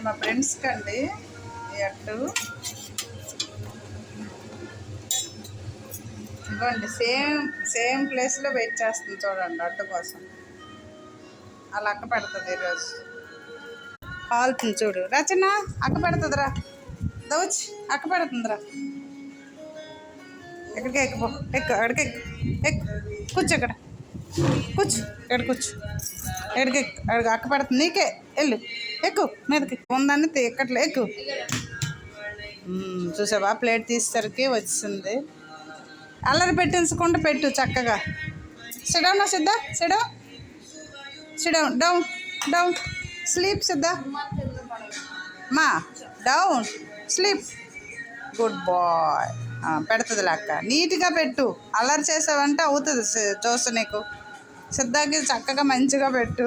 మా ఫ్రెండ్స్కి అండి ఈ అట్టు ఇవ్వండి. సేమ్ ప్లేస్లో వెయిట్ చేస్తుంది చూడండి అట్టు కోసం. అలా అక్క పెడుతుంది ఈరోజు. కాలుతుంది చూడు రచన. అక్క పెడుతుందిరా. దౌచ్ అక్క పెడుతుందిరా. ఎక్కడికి ఎక్కుపో. ఎక్కు అక్కడికి ఎక్కు. కూర్చో ఇక్కడ. కూర్చో ఇక్కడ కూర్చో. ఎక్కడికి అక్కడికి అక్క పెడుతుంది నీకే. వెళ్ళు ఎక్కు మీదకి. ఉందని ఎక్కట్లే ఎక్కు. చూసావా ప్లేట్ తీసేసరికి వచ్చింది. అల్లరి పెట్టించకుండా పెట్టు చక్కగా. సిడౌన్ సిద్ధా sit down sit down down down sleep సిద్ధా మా డౌన్ స్లీప్. Good bye. పెడుతుంది లెక్క. నీట్గా పెట్టు. అల్లరి చేసావంటే అవుతుంది చూస్తా నీకు. సిద్ధాకి చక్కగా మంచిగా పెట్టు.